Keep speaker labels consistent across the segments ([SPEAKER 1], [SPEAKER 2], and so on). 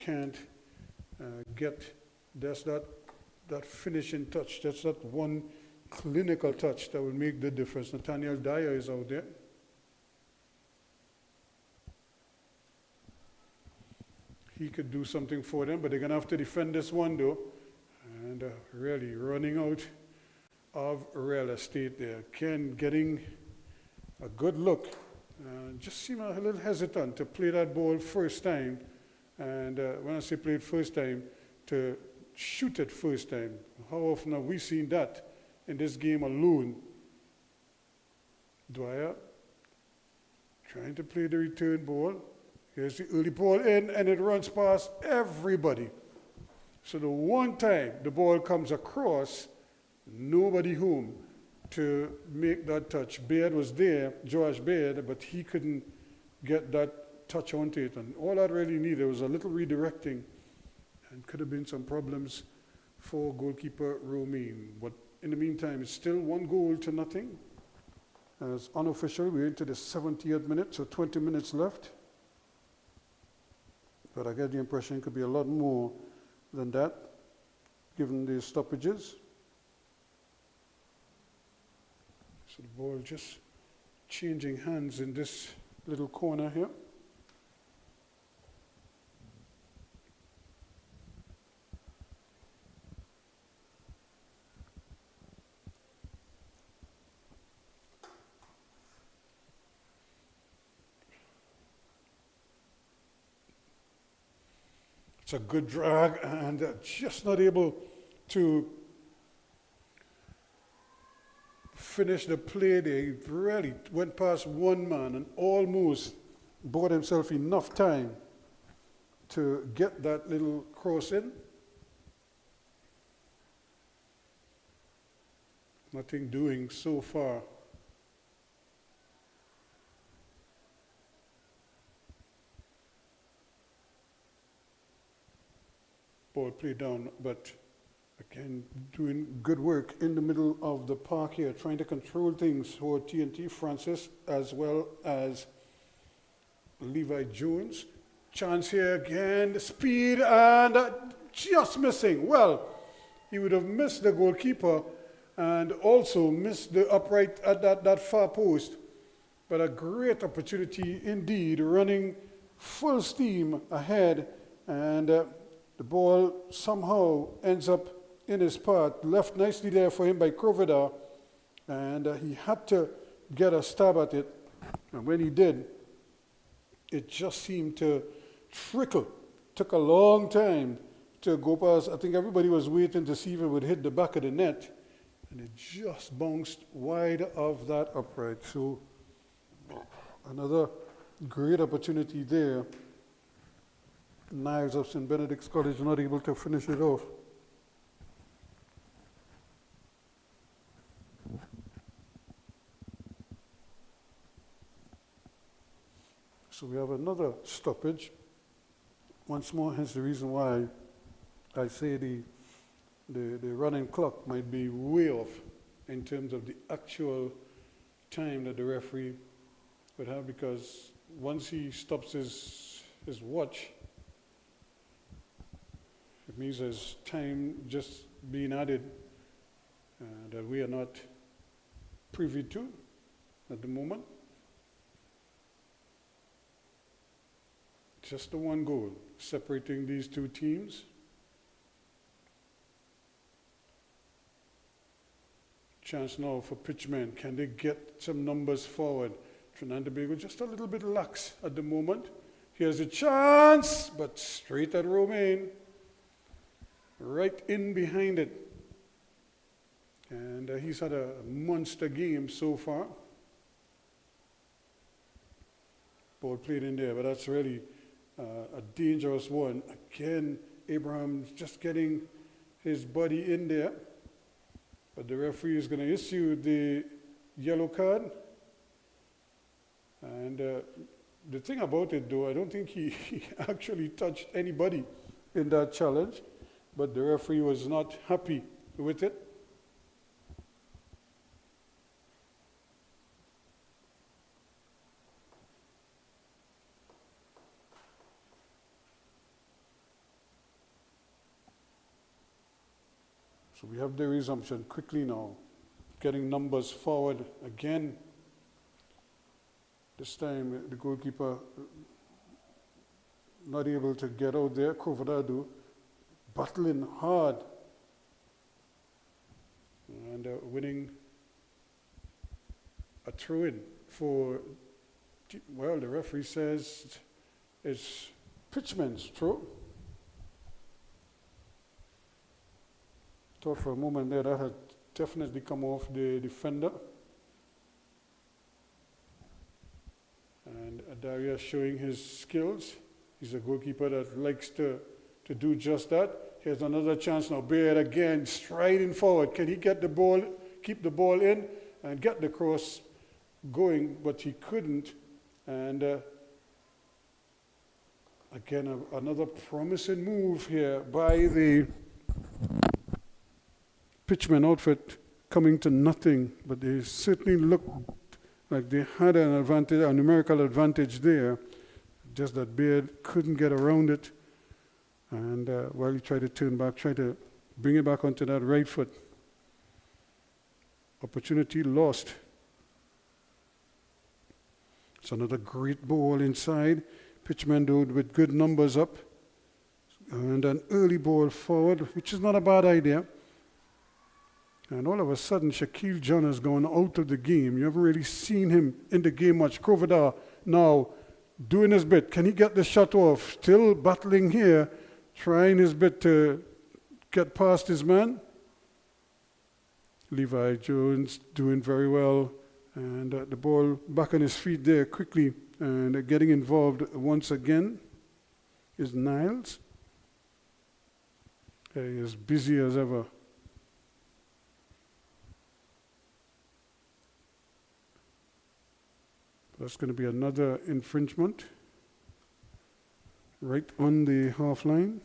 [SPEAKER 1] can't get that's that finishing touch. That's that one clinical touch that will make the difference. Nathaniel Dyer is out there. He could do something for them, but they're going to have to defend this one, though. And really running out of real estate there. Ken getting a good look. Just seemed a little hesitant to play that ball first time. And when I say play it first time, to shoot it first time. How often have we seen that in this game alone? Dwyer trying to play the return ball. Here's the early ball in, and it runs past everybody. So the one time the ball comes across, nobody home to make that touch. Baird was there, Josh Baird, but he couldn't get that touch onto it. And all that really needed was a little redirecting, and could have been some problems for goalkeeper Romain. But in the meantime, it's still 1-0. It's unofficial. We're into the 70th minute, so 20 minutes left. But I get the impression it could be a lot more than that, given the stoppages. So the ball just changing hands in this little corner here. It's a good drag, and just not able to finish the play there. He really went past one man and almost bought himself enough time to get that little cross in. Nothing doing so far. Ball played down, but again, doing good work in the middle of the park here, trying to control things for TNT. Francis as well as Levi Jones. Chance here again, the speed, and just missing. Well, he would have missed the goalkeeper and also missed the upright at that far post. But a great opportunity indeed, running full steam ahead, and the ball somehow ends up in his path, left nicely there for him by Krovida, and he had to get a stab at it. And when he did, it just seemed to trickle. Took a long time to go past. I think everybody was waiting to see if it would hit the back of the net, and it just bounced wide of that upright. So another great opportunity there. Knives of St. Benedict's College not able to finish it off. So we have another stoppage. Once more, hence the reason why I say the running clock might be way off in terms of the actual time that the referee would have, because once he stops his watch, it means there's time just being added that we are not privy to at the moment. Just the one goal separating these two teams. Chance now for Pitchmen. Can they get some numbers forward? Trinidad and Tobago just a little bit lax at the moment. Here's a chance, but straight at Romain. Right in behind it. And he's had a monster game so far. Ball played in there, but that's really a dangerous one. Again, Abraham's just getting his body in there. But the referee is going to issue the yellow card. And the thing about it, though, I don't think he actually touched anybody in that challenge. But the referee was not happy with it. So we have the resumption quickly now. Getting numbers forward again. This time the goalkeeper not able to get out there. Coverdado battling hard and winning a throw-in for, well, the referee says it's Pitchmen's throw. Thought for a moment there that had definitely come off the defender. And Adaria showing his skills. He's a goalkeeper that likes to do just that. Here's another chance now. Brea again striding forward. Can he get the ball, keep the ball in and get the cross going? But he couldn't. And again, another promising move here by the Pitchmen outfit, coming to nothing. But they certainly looked like they had an advantage, a numerical advantage there. Just that Beard couldn't get around it. And while he tried to turn back, tried to bring it back onto that right foot. Opportunity lost. It's another great ball inside. Pitchman dude with good numbers up. And an early ball forward, which is not a bad idea. And all of a sudden, Shaquille John has gone out of the game. You haven't really seen him in the game much. Crovida now doing his bit. Can he get the shot off? Still battling here, trying his bit to get past his man. Levi Jones doing very well. And the ball back on his feet there quickly. And getting involved once again is Niles. He is busy as ever. That's going to be another infringement right on the half line.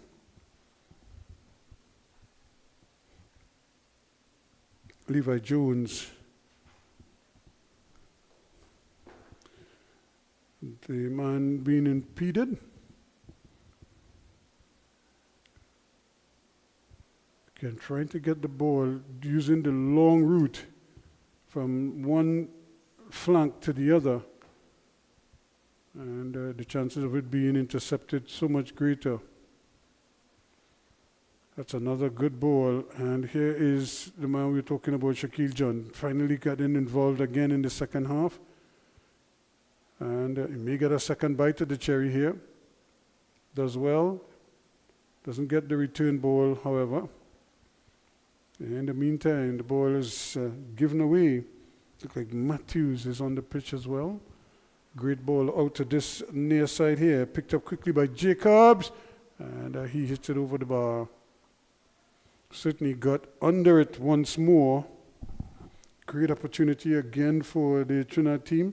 [SPEAKER 1] Levi Jones, the man being impeded. Again, trying to get the ball using the long route from one flank to the other. And the chances of it being intercepted so much greater. That's another good ball. And here is the man we were talking about, Shaquille John. Finally getting involved again in the second half. And he may get a second bite of the cherry here. Does well. Doesn't get the return ball, however. In the meantime, the ball is given away. Looks like Matthews is on the pitch as well. Great ball out to this near side here. Picked up quickly by Jacobs. And he hits it over the bar. Certainly got under it once more. Great opportunity again for the Trinidad team.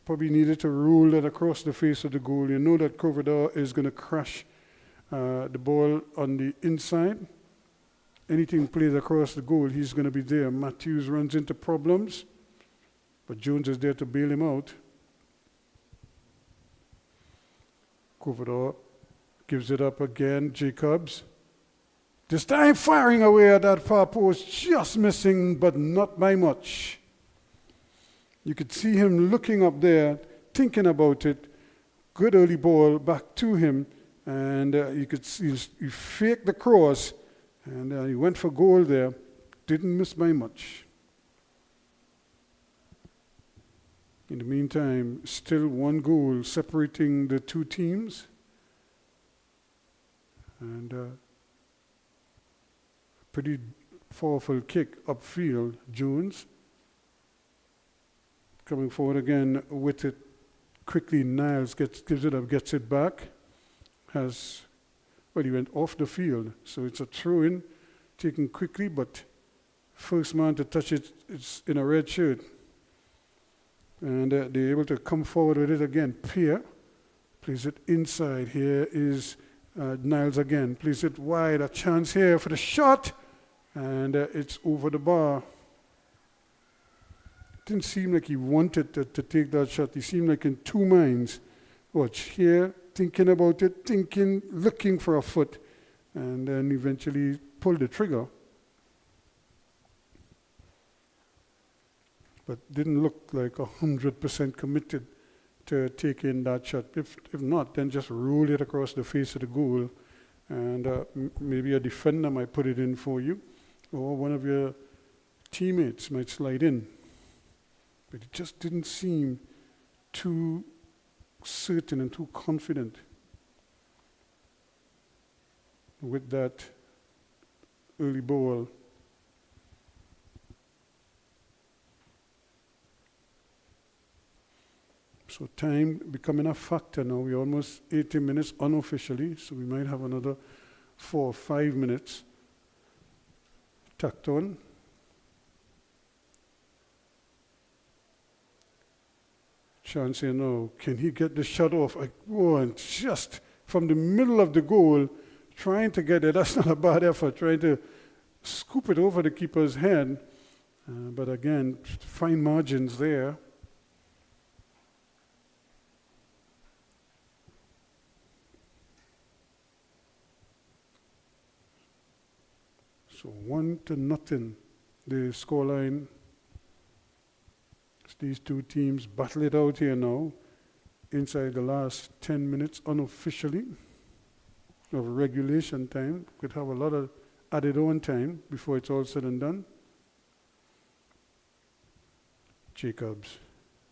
[SPEAKER 1] Probably needed to roll that across the face of the goal. You know that Coverdale is going to crash the ball on the inside. Anything played across the goal, he's going to be there. Matthews runs into problems. But Jones is there to bail him out. Coverdale gives it up again. Jacobs. This time firing away at that far post, just missing, but not by much. You could see him looking up there, thinking about it. Good early ball back to him, and you could see he faked the cross, and he went for goal there. Didn't miss by much. In the meantime, still one goal separating the two teams. And pretty powerful kick upfield. Jones coming forward again with it quickly. Niles gives it up, gets it back. He went off the field. So it's a throw-in, taken quickly, but first man to touch it is in a red shirt. And they're able to come forward with it again. Pierre plays it inside. Here is Niles again. Plays it wide. A chance here for the shot. And it's over the bar. Didn't seem like he wanted to take that shot. He seemed like in two minds. Watch here, thinking about it, looking for a foot. And then eventually pulled the trigger. but didn't look like 100% committed to taking that shot. If not, then just roll it across the face of the goal, and maybe a defender might put it in for you, or one of your teammates might slide in. But it just didn't seem too certain and too confident with that early ball. So time becoming a factor now. We're almost 80 minutes unofficially, so we might have another 4 or 5 minutes tacked on. Chance saying, no, can he get the shot off? And just from the middle of the goal, trying to get it. That's not a bad effort, trying to scoop it over the keeper's head. But again, fine margins there. So 1-0, the scoreline. These two teams battle it out here now inside the last 10 minutes unofficially of regulation time. Could have a lot of added on time before it's all said and done. Jacobs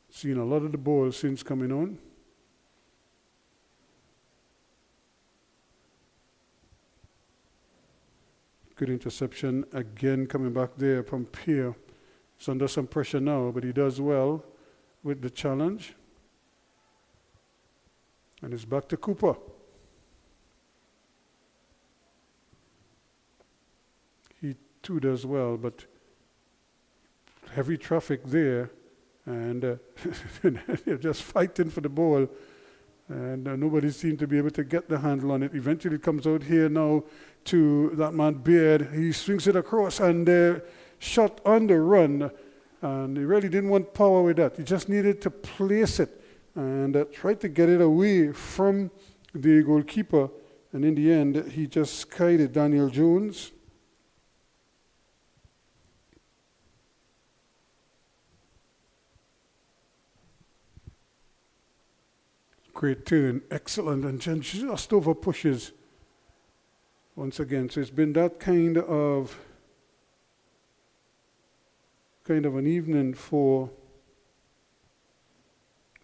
[SPEAKER 1] seen a lot of the ball since coming on. Good interception again coming back there from Brea. He's under some pressure now, but he does well with the challenge. And it's back to Cooper. He too does well, but heavy traffic there, and they're just fighting for the ball, and nobody seemed to be able to get the handle on it. Eventually it comes out here now to that man Beard. He swings it across, and shot on the run, and he really didn't want power with that. He just needed to place it and tried to get it away from the goalkeeper, and in the end he just skied it. Daniel Jones. Great turn, excellent, and just over pushes once again. So it's been that kind of an evening for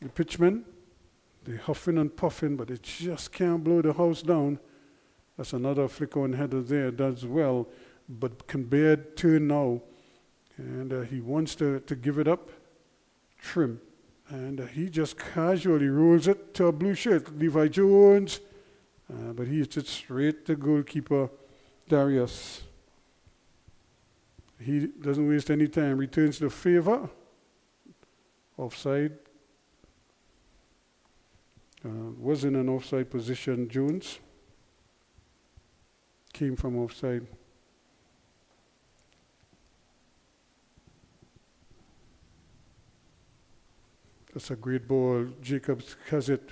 [SPEAKER 1] the Pitchmen. They're huffing and puffing, but they just can't blow the house down. That's another flick-on header there, does well, but can bear turn now. And he wants to give it up. Trim. And he just casually rolls it to a blue shirt, Levi Jones. But he hits it straight to goalkeeper Darius. He doesn't waste any time, returns the favor. Offside. Was in an offside position, Jones. Came from offside. That's a great ball. Jacobs has it,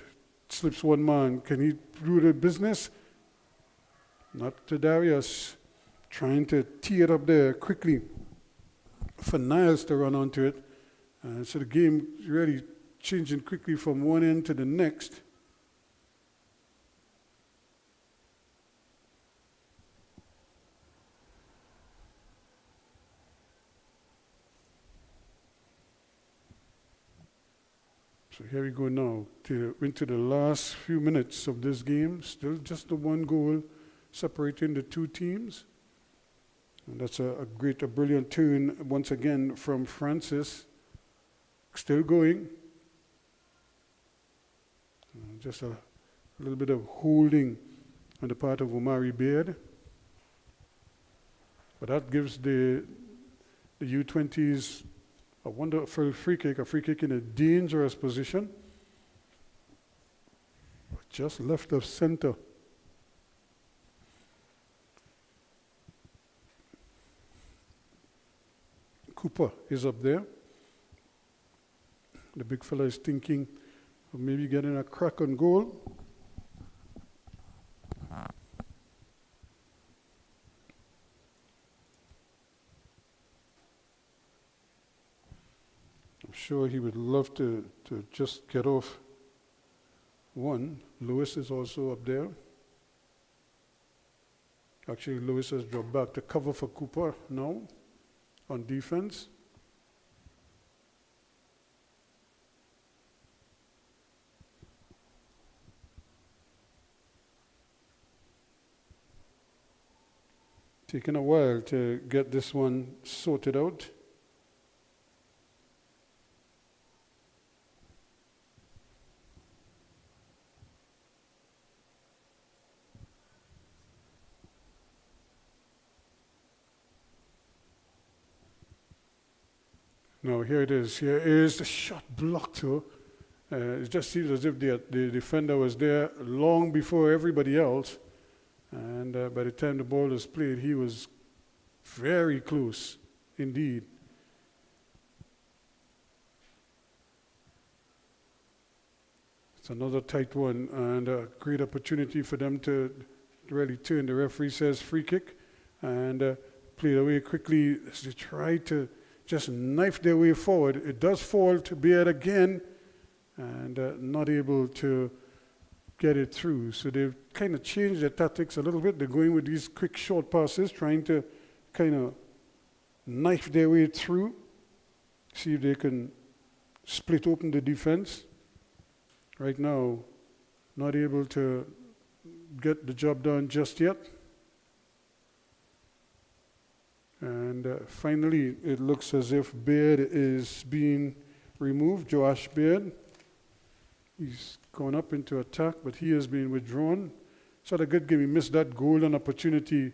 [SPEAKER 1] slips one man. Can he do the business? Not to Darius. Trying to tee it up there quickly for Niles to run onto it. So the game really changing quickly from one end to the next. So here we go now into the last few minutes of this game. Still just the one goal separating the two teams. And that's a brilliant turn once again from Francis. Still going. Just a little bit of holding on the part of Omari Beard. But that gives the U-20s a wonderful free kick in a dangerous position. Just left of center. Cooper is up there. The big fella is thinking of maybe getting a crack on goal. sure he would love to just get off one. Lewis is also up there. Actually, Lewis has dropped back to cover for Cooper now on defense. Taking a while to get this one sorted out. Now here it is. Here is the shot blocked. It just seems as if the defender was there long before everybody else. And by the time the ball was played, he was very close indeed. It's another tight one and a great opportunity for them to really turn. The referee says free kick and play it away quickly as they try to just knife their way forward. It does fall to Brea again and not able to get it through. So they've kind of changed their tactics a little bit. They're going with these quick short passes, trying to kind of knife their way through, see if they can split open the defense. Right now, not able to get the job done just yet. And finally, it looks as if Beard is being removed, Josh Beard. He's gone up into attack, but he has been withdrawn. It's not a good game. He missed that golden opportunity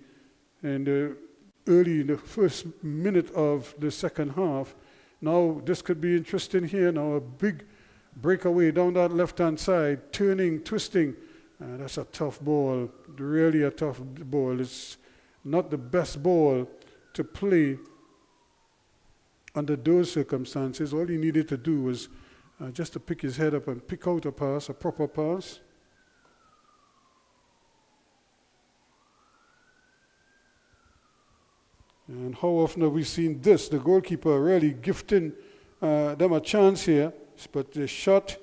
[SPEAKER 1] in the first minute of the second half. Now this could be interesting here. Now a big breakaway down that left-hand side, turning, twisting. That's a tough ball, really a tough ball. It's not the best ball to play under those circumstances. All he needed to do was just to pick his head up and pick out a pass, a proper pass. And how often have we seen this? The goalkeeper really gifting them a chance here, but the shot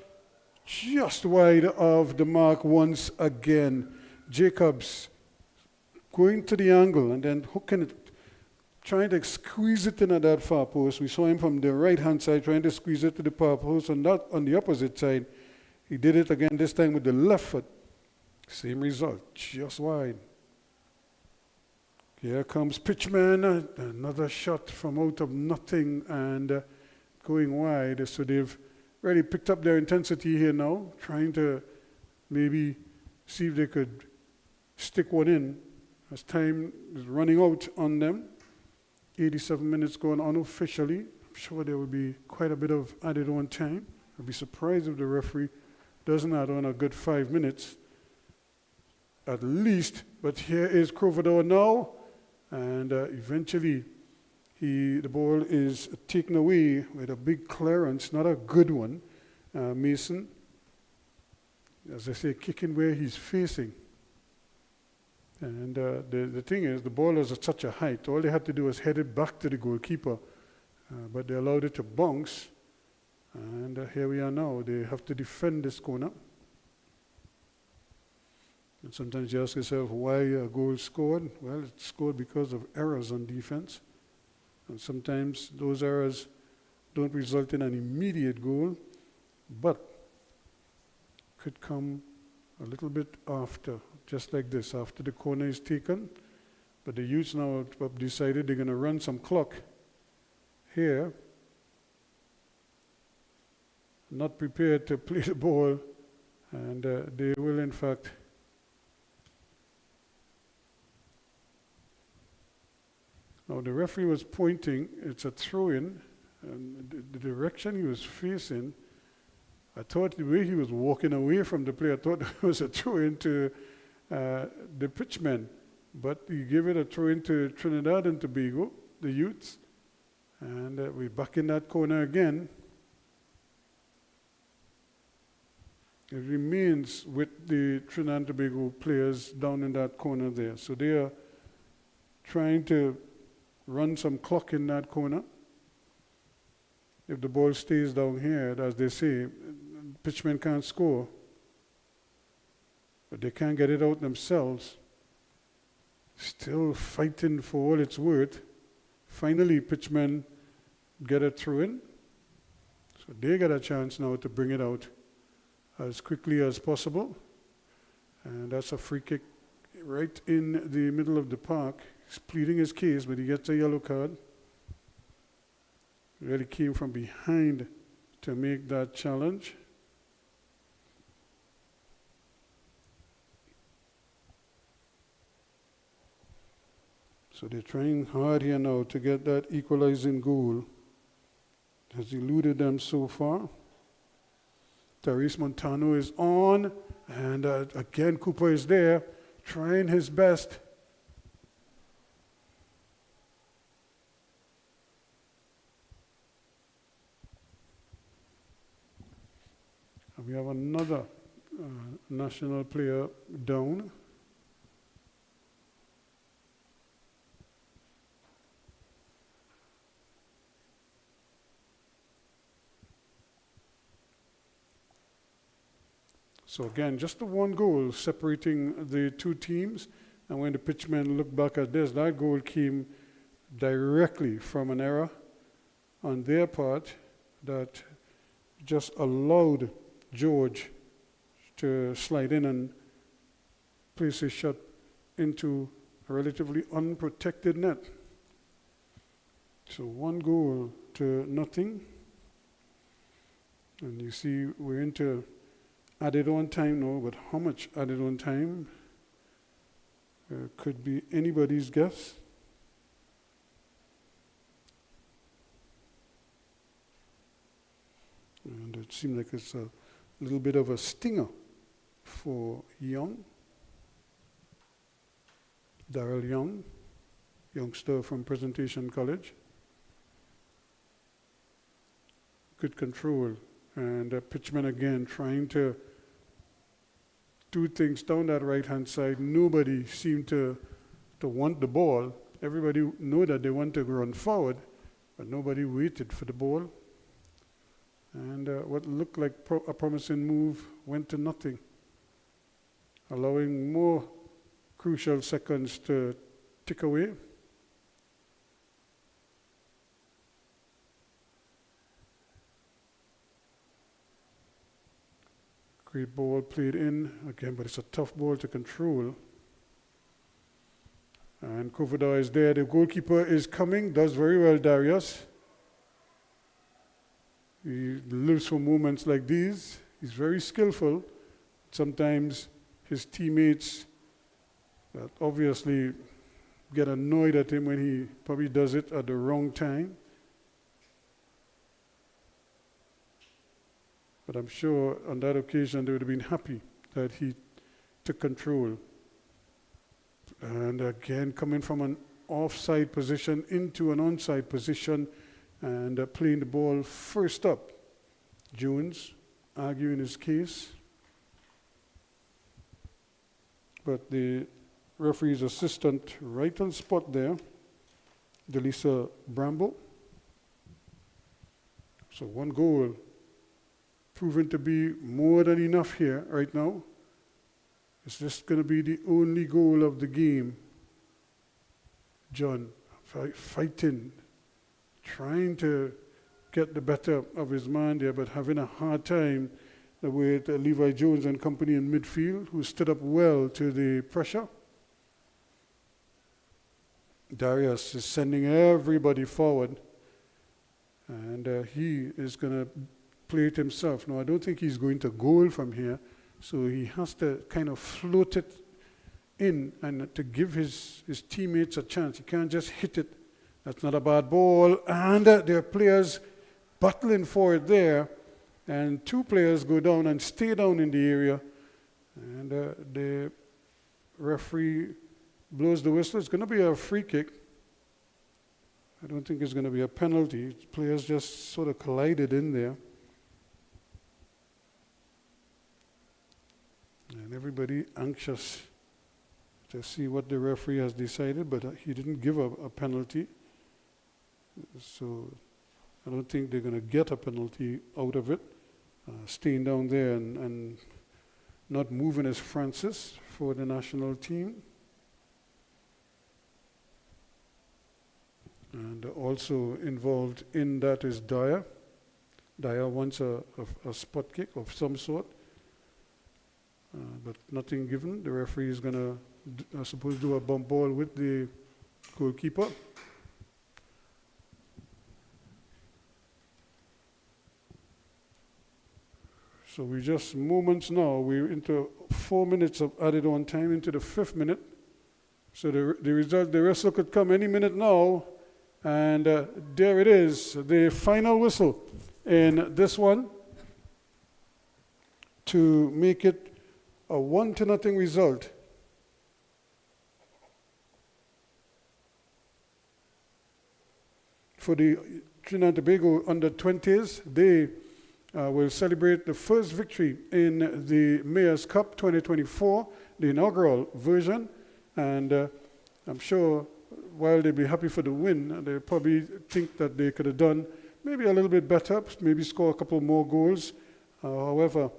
[SPEAKER 1] just wide of the mark once again. Jacobs going to the angle and then hooking it, trying to squeeze it in at that far post. We saw him from the right-hand side trying to squeeze it to the far post, and not on the opposite side. He did it again, this time with the left foot. Same result, just wide. Here comes Pitchmen, another shot from out of nothing and going wide. So they've really picked up their intensity here now, trying to maybe see if they could stick one in as time is running out on them. 87 minutes going unofficially. I'm sure there will be quite a bit of added on time. I'd be surprised if the referee doesn't add on a good 5 minutes at least. But here is Croverdale now, and eventually the ball is taken away with a big clearance, not a good one. Mason, as I say, kicking where he's facing. And the thing is, the ball was at such a height, all they had to do was head it back to the goalkeeper, but they allowed it to bounce, and here we are now. They have to defend this corner. And sometimes you ask yourself, why a goal scored? Well, it's scored because of errors on defense, and sometimes those errors don't result in an immediate goal, but could come a little bit after. Just like this, after the corner is taken. But the youths now have decided they're going to run some clock here. Not prepared to play the ball, and they will in fact now the referee was pointing, it's a throw-in, and the direction he was facing, I thought the way he was walking away from the play, I thought it was a throw-in to the Pitchmen, but he gave it a throw into Trinidad and Tobago, the youths, and we're back in that corner again. It remains with the Trinidad and Tobago players down in that corner there. So they are trying to run some clock in that corner. if the ball stays down here, as they say, pitchmen can't score, but they can't get it out themselves. Still fighting for all it's worth. Finally, pitchmen get it through in. So they get a chance now to bring it out as quickly as possible. And that's a free kick right in the middle of the park. He's pleading his case, but he gets a yellow card. Really came from behind to make that challenge. So they're trying hard here now to get that equalizing goal. Has eluded them so far. Therese Montano is on, and again Cooper is there, trying his best. And we have another national player down. So again, just the one goal separating the two teams. And when the pitchmen look back at this, that goal came directly from an error on their part that just allowed George to slide in and place his shot into a relatively unprotected net. So 1 goal to nothing. And you see we're into added on time now, but how much added on time could be anybody's guess. And it seemed like it's a little bit of a stinger for Young. Darrell Young, youngster from Presentation College. Good control. And pitchman again trying to do things down that right-hand side. Nobody seemed to want the ball. Everybody knew that they want to run forward, but nobody waited for the ball. And what looked like a promising move went to nothing, allowing more crucial seconds to tick away. Great ball played in again, but it's a tough ball to control. And Kovada is there. The goalkeeper is coming, does very well, Darius. He lives for moments like these. He's very skillful. Sometimes his teammates obviously get annoyed at him when he probably does it at the wrong time. But I'm sure on that occasion they would have been happy that he took control. And again, coming from an offside position into an onside position and playing the ball first up. Jones arguing his case. But the referee's assistant right on spot there, Delisa Bramble. So 1 goal. Proven to be more than enough here right now. It's just going to be the only goal of the game. John fighting, trying to get the better of his man there, but having a hard time with Levi Jones and company in midfield, who stood up well to the pressure. Darius is sending everybody forward, and he is going to play it himself. Now, I don't think he's going to goal from here, so he has to kind of float it in and to give his teammates a chance. He can't just hit it. That's not a bad ball. And there are players battling for it there, and 2 players go down and stay down in the area, and the referee blows the whistle. It's going to be a free kick. I don't think it's going to be a penalty. Players just sort of collided in there. And everybody anxious to see what the referee has decided, but he didn't give a penalty. So I don't think they're going to get a penalty out of it. Staying down there and not moving is Francis for the national team. And also involved in that is Dyer. Dyer wants a spot kick of some sort, but nothing given. The referee is going to, I suppose, do a bump ball with the goalkeeper. So we just moments now, we're into 4 minutes of added on time into the 5th minute. So the result, the whistle could come any minute now. And there it is, the final whistle in this one to make it a 1-0 result. For the Trinidad and Tobago under-20s, they will celebrate the first victory in the Mayor's Cup 2024, the inaugural version. And I'm sure while they'll be happy for the win, they probably think that they could have done maybe a little bit better, maybe score a couple more goals. However,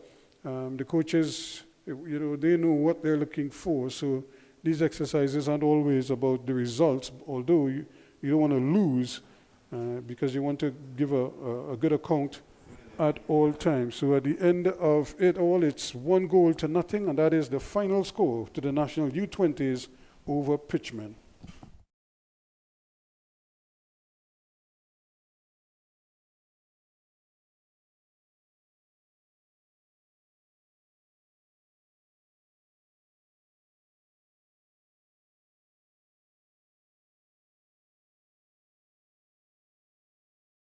[SPEAKER 1] the coaches, they know what they're looking for. So these exercises aren't always about the results, although you don't want to lose because you want to give a good account at all times. So at the end of it all, it's 1-0, and that is the final score to the national U-20s over Pitchmen.